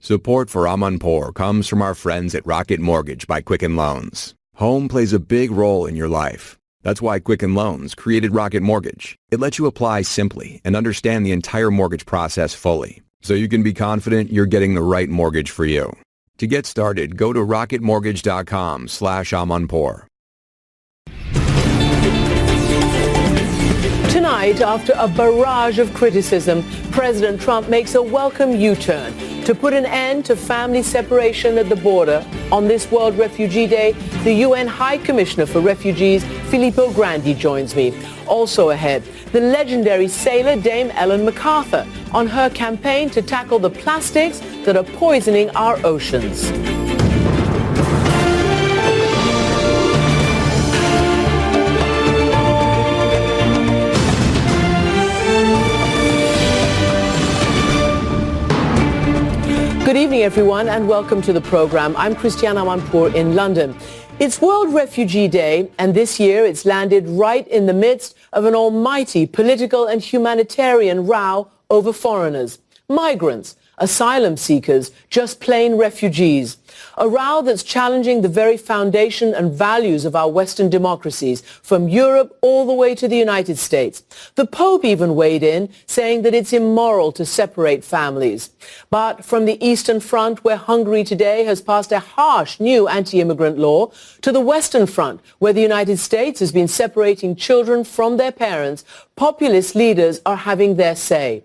Support for Amanpour comes from our friends at Rocket Mortgage by Quicken Loans. Home plays a big role in your life. That's why Quicken Loans created Rocket Mortgage. It lets you apply simply and understand the entire mortgage process fully, so you can be confident you're getting the right mortgage for you. To get started, go to rocketmortgage.com/Amanpour. Tonight, after a barrage of criticism, President Trump makes a welcome U-turn to put an end to family separation at the border. On this World Refugee Day, the UN High Commissioner for Refugees, Filippo Grandi, joins me. Also ahead, the legendary sailor Dame MacArthur on her campaign to tackle the plastics that are poisoning our oceans. Good evening, everyone, and welcome to the program. I'm Amanpour in London. It's World Refugee Day, and this year it's landed right in the midst of an almighty political and humanitarian row over foreigners, migrants, asylum seekers, just plain refugees. A row that's challenging the very foundation and values of our Western democracies, from Europe all the way to the United States. The Pope even weighed in, saying that it's immoral to separate families. But from the Eastern Front, where Hungary today has passed a harsh new anti-immigrant law, to the Western Front, where the United States has been separating children from their parents, populist leaders are having their say.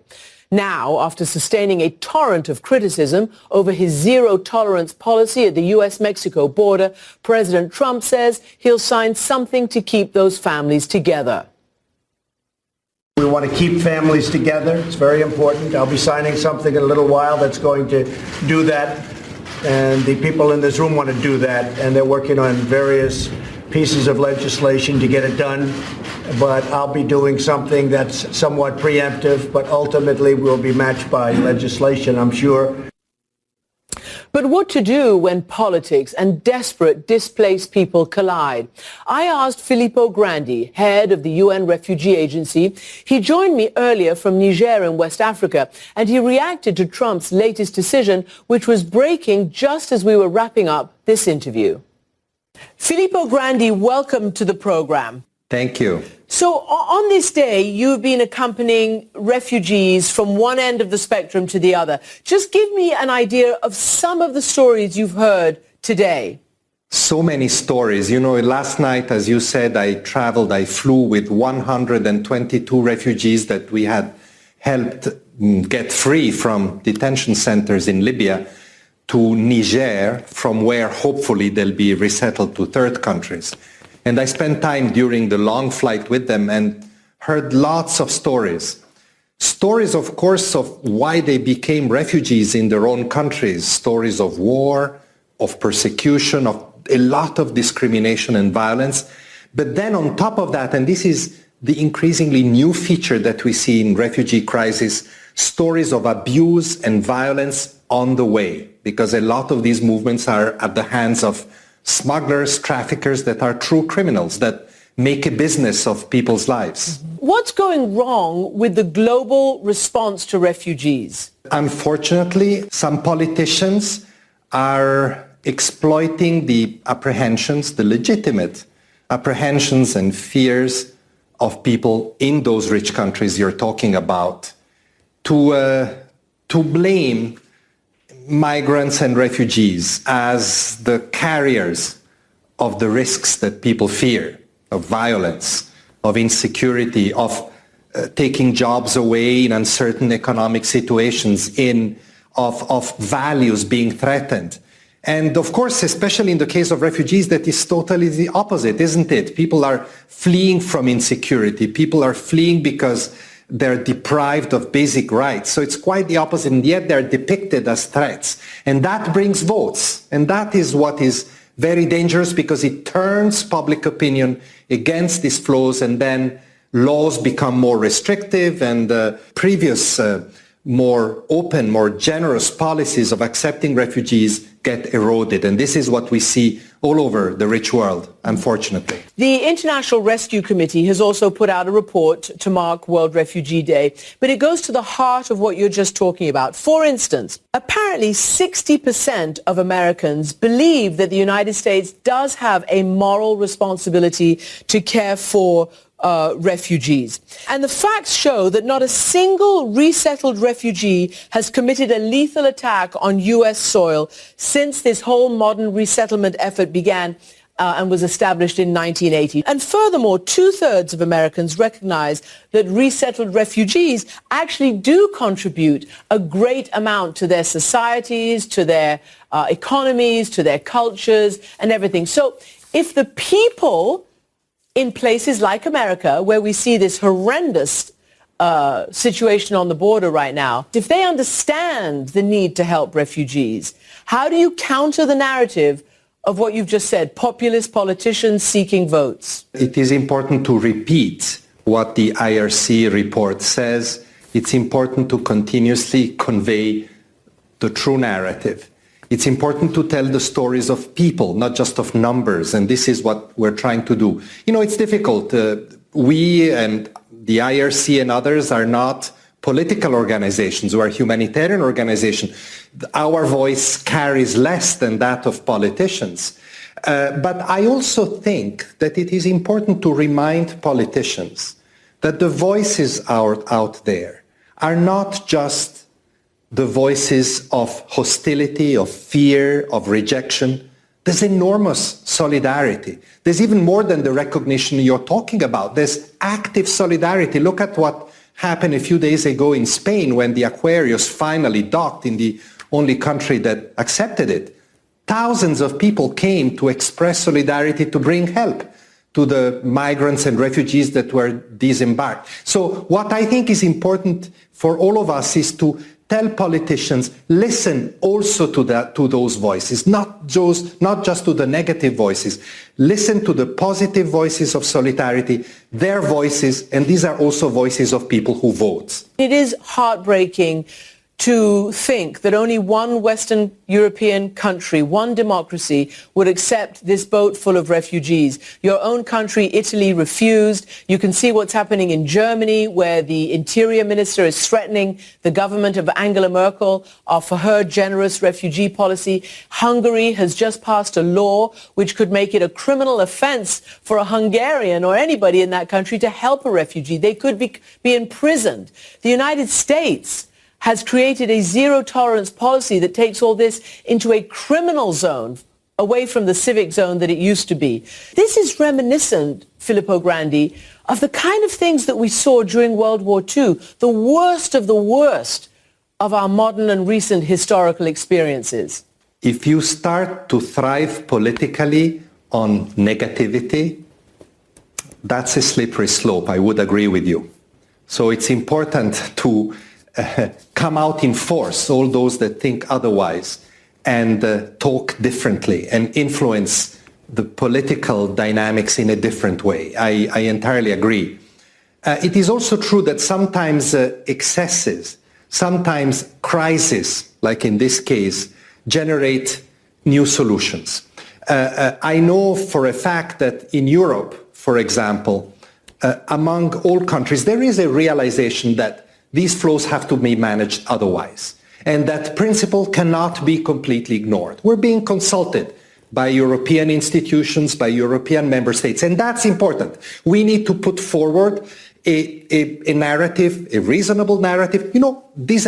Now, after sustaining a torrent of criticism over his zero-tolerance policy at the U.S.-Mexico border, President Trump says he'll sign something to keep those families together. We want to keep families together. It's very important. I'll be signing something in a little while that's going to do that. And the people in this room want to do that. And they're working on various pieces of legislation to get it done. But I'll be doing something that's somewhat preemptive, but ultimately will be matched by legislation, I'm sure. But what to do when politics and desperate displaced people collide? I asked Filippo Grandi, head of the UN Refugee Agency. He joined me earlier from Niger in West Africa, and he reacted to Trump's latest decision, which was breaking just as we were wrapping up this interview. Filippo Grandi, welcome to the program. Thank you. So on this day, you've been accompanying refugees from one end of the spectrum to the other. Just give me an idea of some of the stories you've heard today. So many stories. You know, last night, as you said, I flew with 122 refugees that we had helped get free from detention centers in Libya to Niger, from where hopefully they'll be resettled to third countries. And I spent time during the long flight with them and heard lots of stories. Stories, of course, of why they became refugees in their own countries. Stories of war, of persecution, of a lot of discrimination and violence. But then on top of that, and this is the increasingly new feature that we see in refugee crisis, stories of abuse and violence on the way. Because a lot of these movements are at the hands of smugglers, traffickers that are true criminals that make a business of people's lives. What's going wrong with the global response to refugees? Unfortunately, some politicians are exploiting the apprehensions, the legitimate apprehensions and fears of people in those rich countries you're talking about to blame migrants and refugees as the carriers of the risks that people fear, of violence, of insecurity, of taking jobs away in uncertain economic situations, of values being threatened. And of course, especially in the case of refugees, that is totally the opposite, isn't it? People are fleeing from insecurity. People are fleeing because they're deprived of basic rights. So it's quite the opposite, and yet they're depicted as threats. And that brings votes. And that is what is very dangerous, because it turns public opinion against these flows, and then laws become more restrictive, and previous more open, more generous policies of accepting refugees get eroded. And this is what we see all over the rich world, unfortunately. The International Rescue Committee has also put out a report to mark World Refugee Day, but it goes to the heart of what you're just talking about. For instance, apparently 60% of Americans believe that the United States does have a moral responsibility to care for refugees. And the facts show that not a single resettled refugee has committed a lethal attack on U.S. soil since this whole modern resettlement effort began and was established in 1980. And furthermore, 2/3 of Americans recognize that resettled refugees actually do contribute a great amount to their societies, to their economies, to their cultures and everything. So if the people in places like America, where we see this horrendous situation on the border right now, if they understand the need to help refugees, how do you counter the narrative of what you've just said, populist politicians seeking votes? It is important to repeat what the IRC report says. It's important to continuously convey the true narrative. It's important to tell the stories of people, not just of numbers, and this is what we're trying to do. You know, it's difficult. We and the IRC and others are not political organizations. We're a humanitarian organization. Our voice carries less than that of politicians. But I also think that it is important to remind politicians that the voices out there are not just the voices of hostility, of fear, of rejection. There's enormous solidarity. There's even more than the recognition you're talking about. There's active solidarity. Look at what happened a few days ago in Spain when the Aquarius finally docked in the only country that accepted it. Thousands of people came to express solidarity, to bring help to the migrants and refugees that were disembarked. So what I think is important for all of us is to tell politicians, listen also to those voices, not just to the negative voices. Listen to the positive voices of solidarity, their voices, and these are also voices of people who vote. It is heartbreaking to think that only one Western European country, one democracy, would accept this boat full of refugees. Your own country, Italy, refused. You can see what's happening in Germany, where the interior minister is threatening the government of Angela Merkel for her generous refugee policy. Hungary has just passed a law which could make it a criminal offense for a Hungarian or anybody in that country to help a refugee. They could be imprisoned. The United States has created a zero-tolerance policy that takes all this into a criminal zone, away from the civic zone that it used to be. This is reminiscent, Filippo Grandi, of the kind of things that we saw during World War II, the worst of our modern and recent historical experiences. If you start to thrive politically on negativity, that's a slippery slope. I would agree with you. So it's important to come out in force, all those that think otherwise, and talk differently and influence the political dynamics in a different way. I entirely agree. It is also true that sometimes excesses, sometimes crises, like in this case, generate new solutions. I know for a fact that in Europe, for example, among all countries, there is a realization that these flows have to be managed otherwise, and that principle cannot be completely ignored. We're being consulted by European institutions, by European member states, and that's important. We need to put forward a narrative, a reasonable narrative. You know, these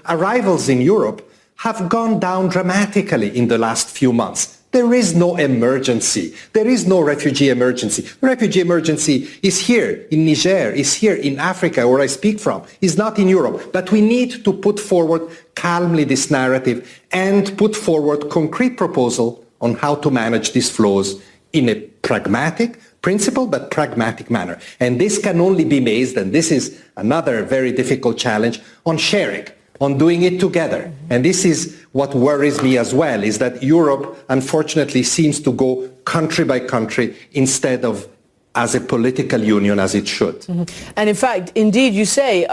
arrivals in Europe have gone down dramatically in the last few months. There is no emergency. There is no refugee emergency. The refugee emergency is here in Niger, is here in Africa, where I speak from, is not in Europe. But we need to put forward calmly this narrative and put forward concrete proposal on how to manage these flows in a pragmatic, principled but pragmatic manner. And this can only be made, and this is another very difficult challenge, on sharing, on doing it together. And this is what worries me as well, is that Europe, unfortunately, seems to go country by country instead of as a political union as it should. Mm-hmm. And in fact, indeed, you say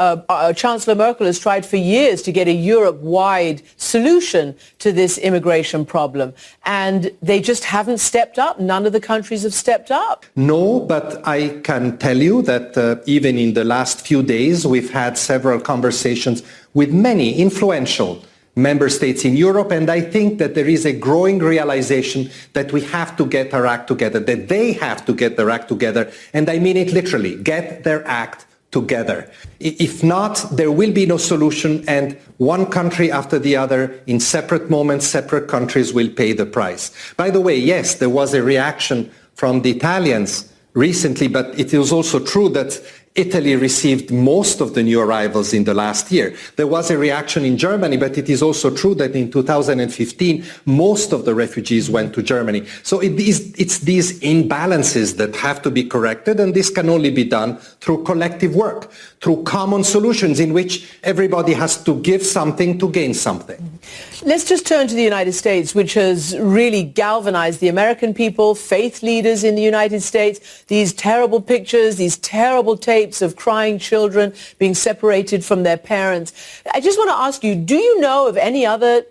Chancellor Merkel has tried for years to get a Europe-wide solution to this immigration problem, and they just haven't stepped up. None of the countries have stepped up. No, but I can tell you that even in the last few days, we've had several conversations with many influential member states in Europe, and I think that there is a growing realization that we have to get our act together, that they have to get their act together, and I mean it literally, get their act together. If not, there will be no solution, and one country after the other, in separate moments, separate countries will pay the price. By the way, yes, there was a reaction from the Italians recently, but it is also true that Italy received most of the new arrivals in the last year. There was a reaction in Germany, but it is also true that in 2015, most of the refugees went to Germany. So it's these imbalances that have to be corrected, and this can only be done through collective work, through common solutions in which everybody has to give something to gain something. Let's just turn to the United States, which has really galvanized the American people, faith leaders in the United States, these terrible pictures, these terrible tapes of crying children being separated from their parents. I just want to ask you, do you know of any other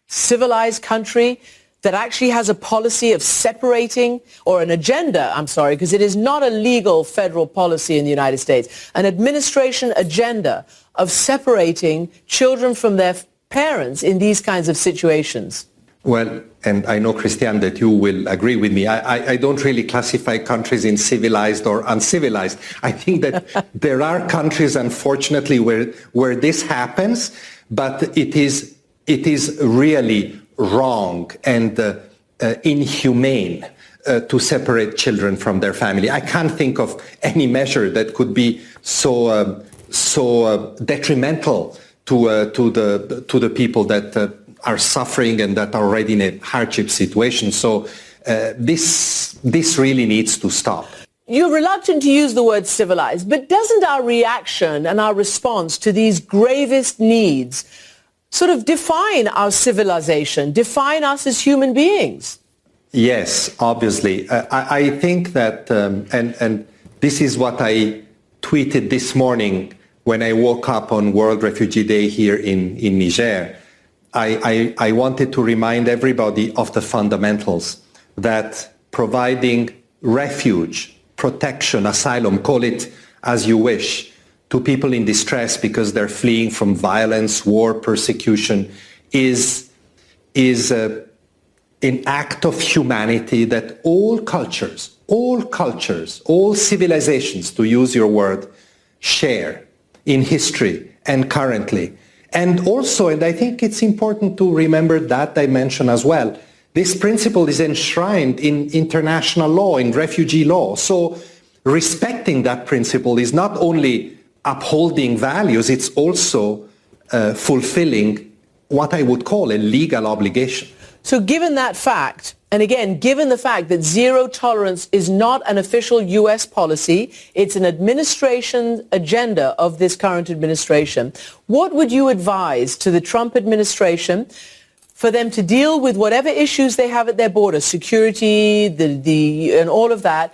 civilized country that actually has a policy of separating, or an agenda, I'm sorry, because it is not a legal federal policy in the United States, an administration agenda of separating children from their parents in these kinds of situations? Well, and I know, Christiane, that you will agree with me. I don't really classify countries in civilized or uncivilized. I think that there are countries, unfortunately, where this happens, but it is really wrong and inhumane to separate children from their family. I can't think of any measure that could be so detrimental to the people that are suffering and that are already in a hardship situation. So this really needs to stop. You're reluctant to use the word civilized, but doesn't our reaction and our response to these gravest needs sort of define our civilization, define us as human beings? Yes, obviously. I think that, and this is what I tweeted this morning when I woke up on World Refugee Day here in Niger. I wanted to remind everybody of the fundamentals, that providing refuge, protection, asylum, call it as you wish, to people in distress because they're fleeing from violence, war, persecution, is an act of humanity that all cultures, all civilizations, to use your word, share in history and currently. And also, and I think it's important to remember that dimension as well, this principle is enshrined in international law, in refugee law. So respecting that principle is not only upholding values, it's also fulfilling what I would call a legal obligation. So given that fact, and again, given the fact that zero tolerance is not an official U.S. policy, it's an administration agenda of this current administration, what would you advise to the Trump administration for them to deal with whatever issues they have at their border, security, and all of that,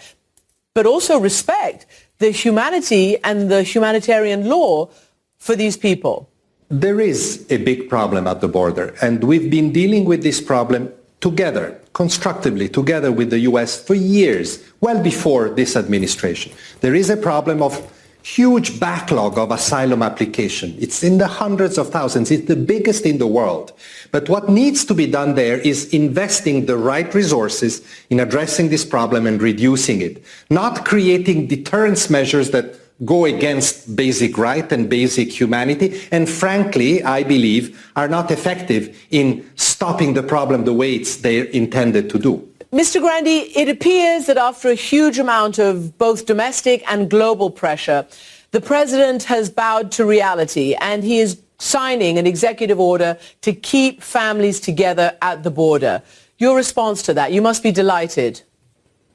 but also respect the humanity and the humanitarian law for these people? There is a big problem at the border, and we've been dealing with this problem together, constructively, together with the U.S. for years, well before this administration. There is a problem of huge backlog of asylum application. It's in the hundreds of thousands. It's the biggest in the world. But what needs to be done there is investing the right resources in addressing this problem and reducing it, not creating deterrence measures that go against basic right and basic humanity, and frankly, I believe, are not effective in stopping the problem the way they're intended to do. Mr. Grandi, it appears that after a huge amount of both domestic and global pressure, the president has bowed to reality, and he is signing an executive order to keep families together at the border. Your response to that? You must be delighted.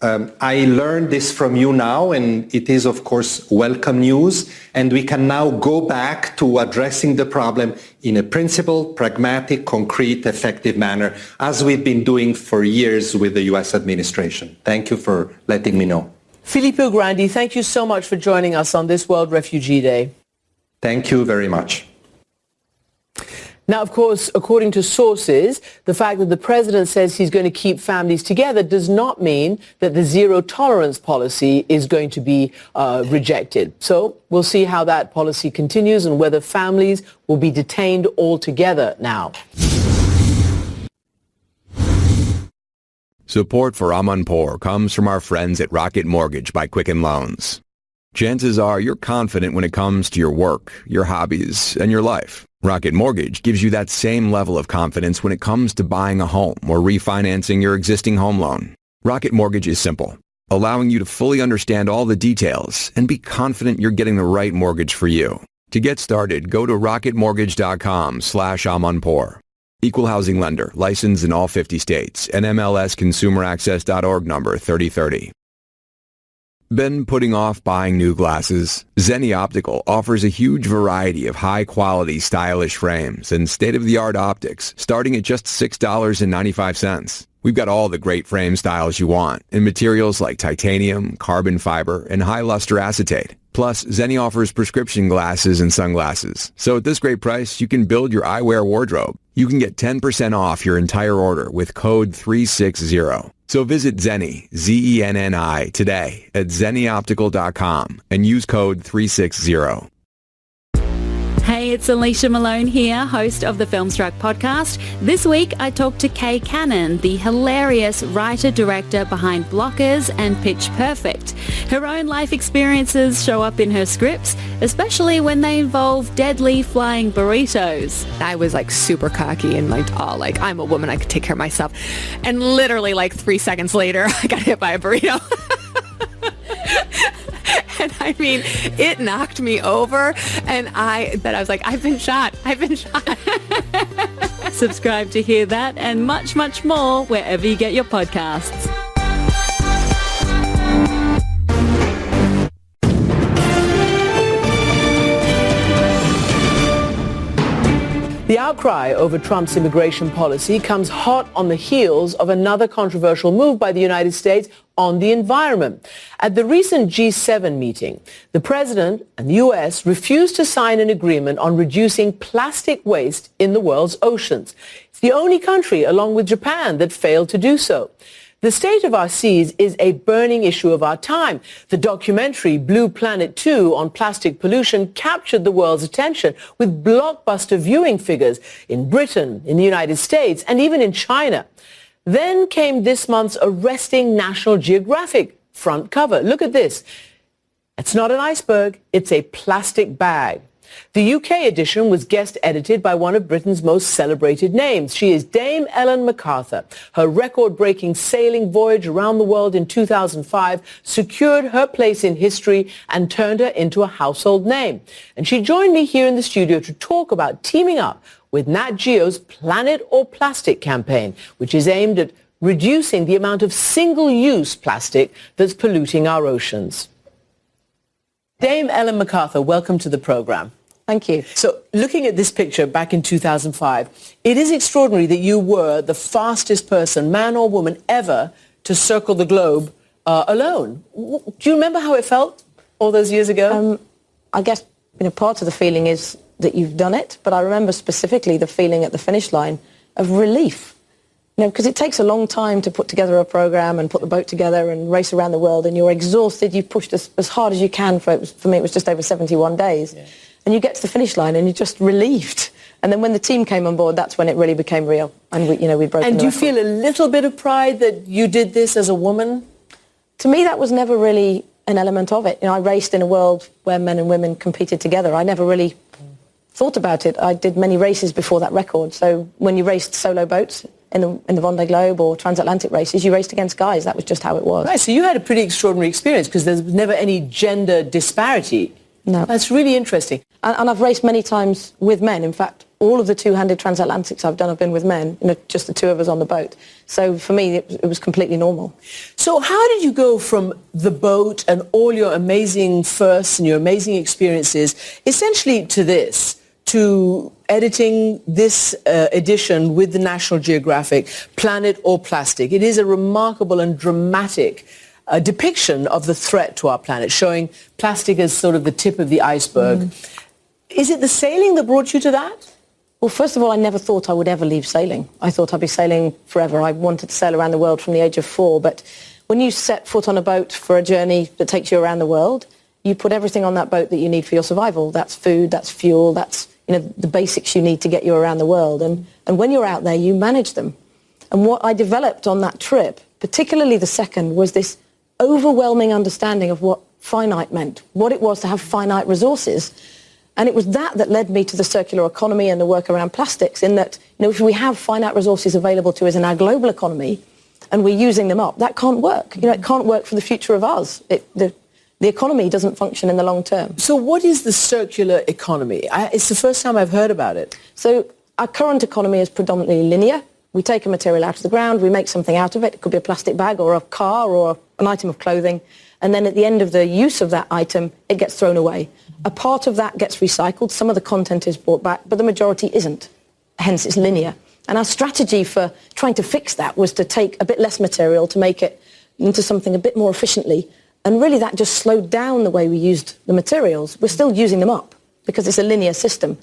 I learned this from you now, and it is, of course, welcome news. And we can now go back to addressing the problem in a principled, pragmatic, concrete, effective manner, as we've been doing for years with the U.S. administration. Thank you for letting me know. Filippo Grandi, thank you so much for joining us on this World Refugee Day. Thank you very much. Now, of course, according to sources, the fact that the president says he's going to keep families together does not mean that the zero tolerance policy is going to be rejected. So we'll see how that policy continues and whether families will be detained altogether now. Support for Amanpour comes from our friends at Rocket Mortgage by Quicken Loans. Chances are you're confident when it comes to your work, your hobbies, and your life. Rocket Mortgage gives you that same level of confidence when it comes to buying a home or refinancing your existing home loan. Rocket Mortgage is simple, allowing you to fully understand all the details and be confident you're getting the right mortgage for you. To get started, go to rocketmortgage.com/Amanpour. Equal housing lender, licensed in all 50 states, and MLSconsumeraccess.org number 3030. Been putting off buying new glasses? Zenni Optical offers a huge variety of high-quality, stylish frames and state-of-the-art optics, starting at just $6.95. We've got all the great frame styles you want in materials like titanium, carbon fiber, and high-luster acetate. Plus, Zenni offers prescription glasses and sunglasses. So at this great price, you can build your eyewear wardrobe. You can get 10% off your entire order with code 360. So visit Zenni, Zenni, today at zennioptical.com and use code 360. Hey, it's Alicia Malone here, host of the Filmstruck podcast. This week, I talked to Kay Cannon, the hilarious writer-director behind Blockers and Pitch Perfect. Her own life experiences show up in her scripts, especially when they involve deadly flying burritos. I was super cocky and I'm a woman, I could take care of myself. And literally 3 seconds later, I got hit by a burrito. And I mean, it knocked me over, and I was like, I've been shot. Subscribe to hear that and much, much more wherever you get your podcasts. The outcry over Trump's immigration policy comes hot on the heels of another controversial move by the United States on the environment. At the recent G7 meeting, the president and the U.S. refused to sign an agreement on reducing plastic waste in the world's oceans. It's the only country, along with Japan, that failed to do so. The state of our seas is a burning issue of our time. The documentary Blue Planet 2 on plastic pollution captured the world's attention with blockbuster viewing figures in Britain, in the United States, and even in China. Then came this month's arresting National Geographic front cover. Look at this. It's not an iceberg, it's a plastic bag. The UK edition was guest edited by one of Britain's most celebrated names. She is Dame Ellen MacArthur. Her record-breaking sailing voyage around the world in 2005 secured her place in history and turned her into a household name. And she joined me here in the studio to talk about teaming up with Nat Geo's Planet or Plastic campaign, which is aimed at reducing the amount of single-use plastic that's polluting our oceans. Dame Ellen MacArthur, welcome to the program. Thank you. So looking at this picture back in 2005, it is extraordinary that you were the fastest person, man or woman, ever to circle the globe alone. Do you remember how it felt all those years ago? I guess part of the feeling is that you've done it, but I remember specifically the feeling at the finish line of relief. Because it takes a long time to put together a program and put the boat together and race around the world, and you're exhausted. You've pushed as hard as you can. For me, it was just over 71 days. Yeah. And you get to the finish line and you're just relieved. And then when the team came on board, that's when it really became real. And we broke the record. And do you feel a little bit of pride that you did this as a woman? To me, that was never really an element of it. I raced in a world where men and women competed together. I never really thought about it. I did many races before that record. So when you raced solo boats in the Vendée Globe or transatlantic races, you raced against guys. That was just how it was. Right, so you had a pretty extraordinary experience because there's never any gender disparity. No. That's really interesting. And I've raced many times with men. In fact, all of the two-handed transatlantics I've done have been with men, just the two of us on the boat. So for me, it was completely normal. So how did you go from the boat and all your amazing firsts and your amazing experiences essentially to this, to editing this edition with the National Geographic, Planet or Plastic? It is a remarkable and dramatic depiction of the threat to our planet, showing plastic as sort of the tip of the iceberg. Is it the sailing that brought you to that? Well, first of all, I never thought I would ever leave sailing. I thought I'd be sailing forever. I wanted to sail around the world from the age of 4, but when you set foot on a boat for a journey that takes you around the world, you put everything on that boat that you need for your survival. That's food, that's fuel, that's the basics you need to get you around the world. And when you're out there, you manage them. And what I developed on that trip, particularly the second, was this overwhelming understanding of what finite meant, what it was to have finite resources. And it was that led me to the circular economy and the work around plastics, in that, if we have finite resources available to us in our global economy and we're using them up, that can't work. It can't work for the future of us. The economy doesn't function in the long term. So what is the circular economy? It's the first time I've heard about it. So our current economy is predominantly linear. We take a material out of the ground, we make something out of it. It could be a plastic bag or a car or an item of clothing. And then at the end of the use of that item, it gets thrown away. A part of that gets recycled. Some of the content is brought back, but the majority isn't. Hence, it's linear. And our strategy for trying to fix that was to take a bit less material to make it into something a bit more efficiently. And really, that just slowed down the way we used the materials. We're still using them up because it's a linear system.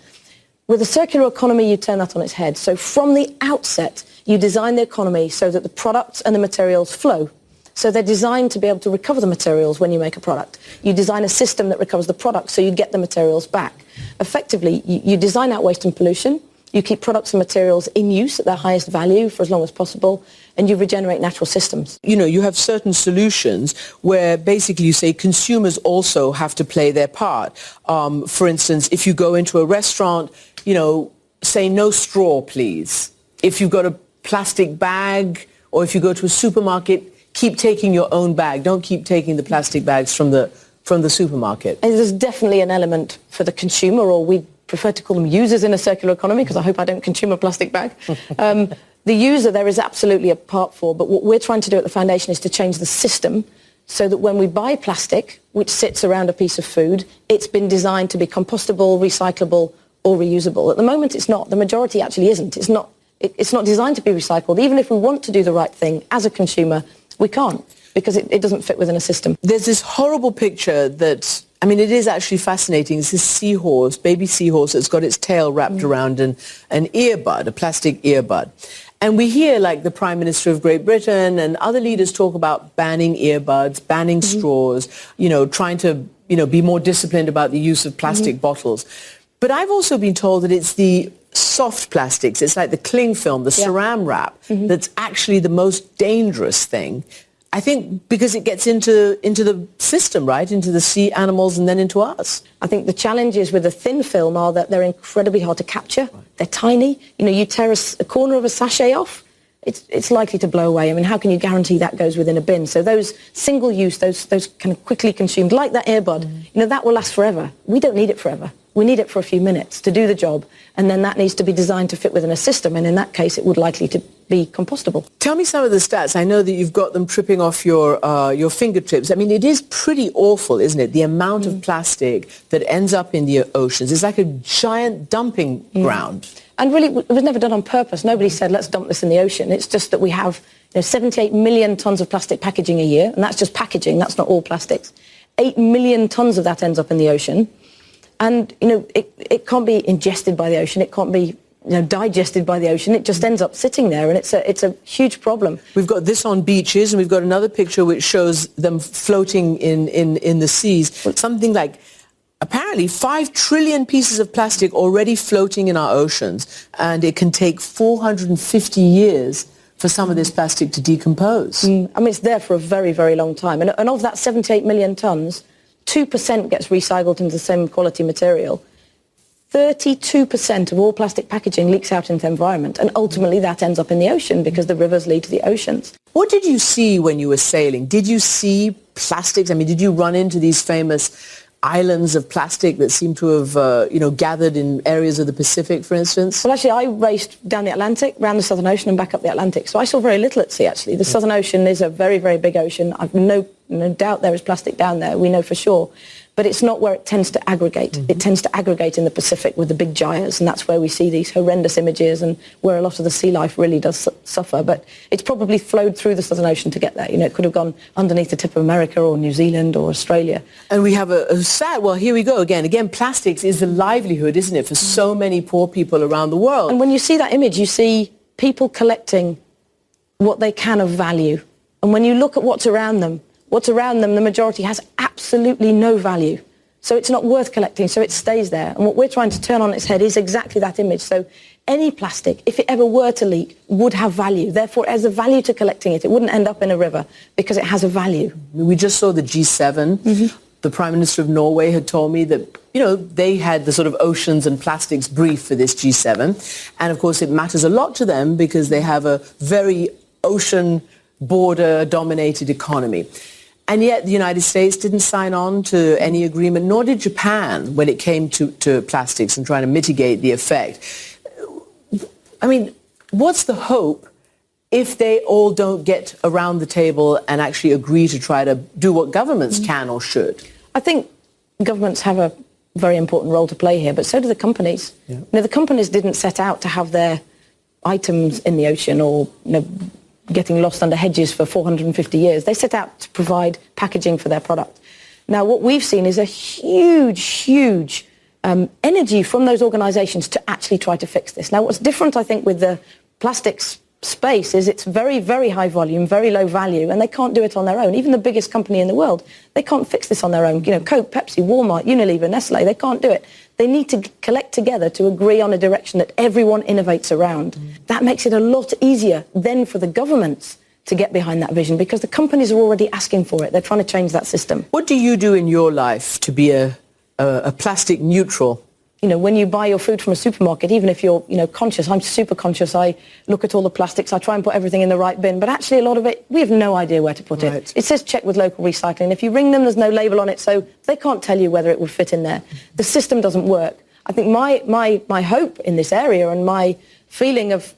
With a circular economy, you turn that on its head. So from the outset, you design the economy so that the products and the materials flow. So they're designed to be able to recover the materials when you make a product. You design a system that recovers the product so you get the materials back. Effectively, you design out waste and pollution. You keep products and materials in use at their highest value for as long as possible, and you regenerate natural systems. You have certain solutions where basically you say consumers also have to play their part. For instance, if you go into a restaurant, say no straw, please. If you've got a plastic bag, or if you go to a supermarket, keep taking your own bag. Don't keep taking the plastic bags from the supermarket. And there's definitely an element for the consumer, or we prefer to call them users in a circular economy, because I hope I don't consume a plastic bag. The user there is absolutely a part for, but what we're trying to do at the foundation is to change the system so that when we buy plastic, which sits around a piece of food, it's been designed to be compostable, recyclable, or reusable. At the moment, it's not. The majority actually isn't. It's not designed to be recycled. Even if we want to do the right thing as a consumer, we can't, because it doesn't fit within a system. There's this horrible picture that, it is actually fascinating. It's this seahorse, baby seahorse, that's got its tail wrapped around an earbud, a plastic earbud. And we hear, like, the Prime Minister of Great Britain and other leaders talk about banning earbuds, banning straws, trying to, be more disciplined about the use of plastic bottles. But I've also been told that it's the soft plastics, it's like the cling film, the saran wrap, that's actually the most dangerous thing. I think because it gets into the system, right, into the sea animals and then into us. I think the challenges with the thin film are that they're incredibly hard to capture. They're tiny. You tear a corner of a sachet off, it's likely to blow away. How can you guarantee that goes within a bin? So those single use, those kind of quickly consumed, like that earbud, that will last forever. We don't need it forever. We need it for a few minutes to do the job, and then that needs to be designed to fit within a system, and in that case it would likely to be compostable. Tell me some of the stats. I know that you've got them tripping off your fingertips. It is pretty awful, isn't it? The amount of plastic that ends up in the oceans is like a giant dumping ground. And really, it was never done on purpose. Nobody said, let's dump this in the ocean. It's just that we have 78 million tonnes of plastic packaging a year, and that's just packaging, that's not all plastics. 8 million tonnes of that ends up in the ocean. And, it can't be ingested by the ocean. It can't be, digested by the ocean. It just ends up sitting there, and it's a huge problem. We've got this on beaches, and we've got another picture which shows them floating in the seas. Something like, apparently, 5 trillion pieces of plastic already floating in our oceans, and it can take 450 years for some of this plastic to decompose. It's there for a very, very long time. And of that 78 million tonnes, 2% gets recycled into the same quality material. 32% of all plastic packaging leaks out into the environment, and ultimately that ends up in the ocean because the rivers lead to the oceans. What did you see when you were sailing? Did you see plastics? Did you run into these famous islands of plastic that seem to have, gathered in areas of the Pacific, for instance? Well, actually, I raced down the Atlantic, around the Southern Ocean and back up the Atlantic. So I saw very little at sea, actually. The Southern Ocean is a very, very big ocean. I've no doubt there is plastic down there. We know for sure. but it's not where it tends to aggregate. Mm-hmm. It tends to aggregate in the Pacific with the big gyres, and that's where we see these horrendous images and where a lot of the sea life really does suffer. But it's probably flowed through the Southern Ocean to get there. You know, it could have gone underneath the tip of America or New Zealand or Australia. And we have a sad, well, here we go again. Again, plastics is the livelihood, isn't it, for so many poor people around the world. And when you see that image, you see people collecting what they can of value. And when you look at what's around them, the majority has absolutely no value. So it's not worth collecting, so it stays there. And what we're trying to turn on its head is exactly that image. So any plastic, if it ever were to leak, would have value. Therefore, it has a value to collecting it. It wouldn't end up in a river because it has a value. We just saw the G7. Mm-hmm. The Prime Minister of Norway had told me that, you know, they had the sort of oceans and plastics brief for this G7. And, of course, it matters a lot to them because they have a very ocean border-dominated economy. And yet the United States didn't sign on to any agreement, nor did Japan when it came to plastics and trying to mitigate the effect. I mean, what's the hope if they all don't get around the table and actually agree to try to do what governments can or should? I think governments have a very important role to play here, but so do the companies. Yeah. You know, the companies didn't set out to have their items in the ocean or, you know, getting lost under hedges for 450 years. They set out to provide packaging for their product. Now, what we've seen is a huge energy from those organisations to actually try to fix this. Now, what's different, I think, with the plastics space is it's very, very high volume, very low value, and they can't do it on their own. Even the biggest company in the world, they can't fix this on their own. You know, Coke, Pepsi, Walmart, Unilever, Nestle, they can't do it. They need to collect together to agree on a direction that everyone innovates around. That makes it a lot easier then for the governments to get behind that vision because the companies are already asking for it. They're trying to change that system. What do you do in your life to be a plastic neutral? You know, when you buy your food from a supermarket, even if you're, you know, conscious, I'm super conscious, I look at all the plastics, I try and put everything in the right bin, but actually a lot of it, we have no idea where to put it. It says check with local recycling. If you ring them, there's no label on it, so they can't tell you whether it would fit in there. The system doesn't work. I think my hope in this area and my feeling of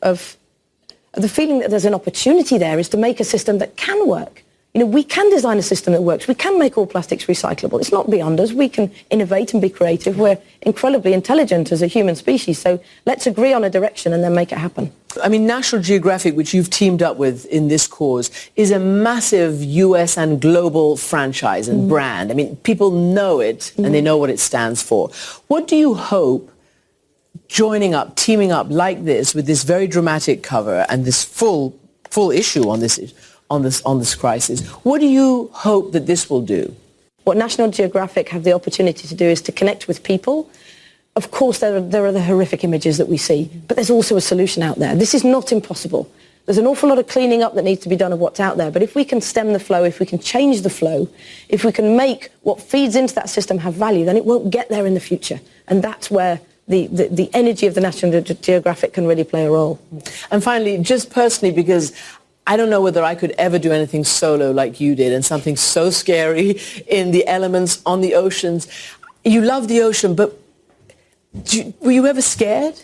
the feeling that there's an opportunity there is to make a system that can work. You know, we can design a system that works. We can make all plastics recyclable. It's not beyond us. We can innovate and be creative. We're incredibly intelligent as a human species. So let's agree on a direction and then make it happen. I mean, National Geographic, which you've teamed up with in this cause, is a massive US and global franchise and brand. I mean, people know it and they know what it stands for. What do you hope joining up, teaming up like this with this very dramatic cover and this full issue on this crisis, what do you hope that this will do? What National Geographic have the opportunity to do is to connect with people. Of course, there are the horrific images that we see, but there's also a solution out there. This is not impossible. There's an awful lot of cleaning up that needs to be done of what's out there, but if we can stem the flow, if we can change the flow, if we can make what feeds into that system have value, then it won't get there in the future. And that's where the energy of the National Geographic can really play a role. And finally, just personally, because I don't know whether I could ever do anything solo like you did and something so scary in the elements on the oceans. You love the ocean, but were you ever scared?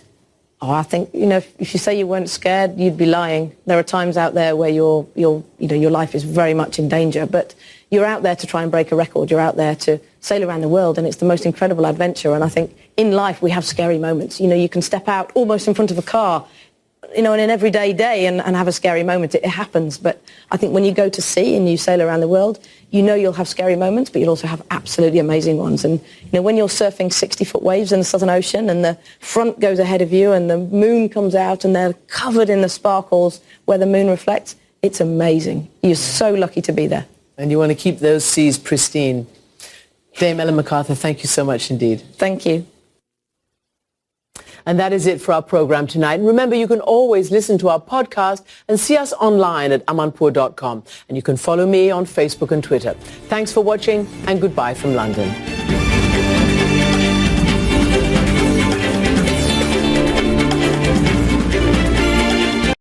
Oh, I think, you know, if you say you weren't scared, you'd be lying. There are times out there where your life is very much in danger, but you're out there to try and break a record. You're out there to sail around the world, and it's the most incredible adventure. And I think in life we have scary moments. You know, you can step out almost in front of a car, you know, in an everyday day and have a scary moment. It happens. But I think when you go to sea and you sail around the world, you know you'll have scary moments, but you'll also have absolutely amazing ones. And, you know, when you're surfing 60-foot waves in the Southern Ocean and the front goes ahead of you and the moon comes out and they're covered in the sparkles where the moon reflects, it's amazing. You're so lucky to be there. And you want to keep those seas pristine. Dame Ellen MacArthur, thank you so much indeed. Thank you. And that is it for our program tonight. And remember, you can always listen to our podcast and see us online at amanpour.com. And you can follow me on Facebook and Twitter. Thanks for watching and goodbye from London.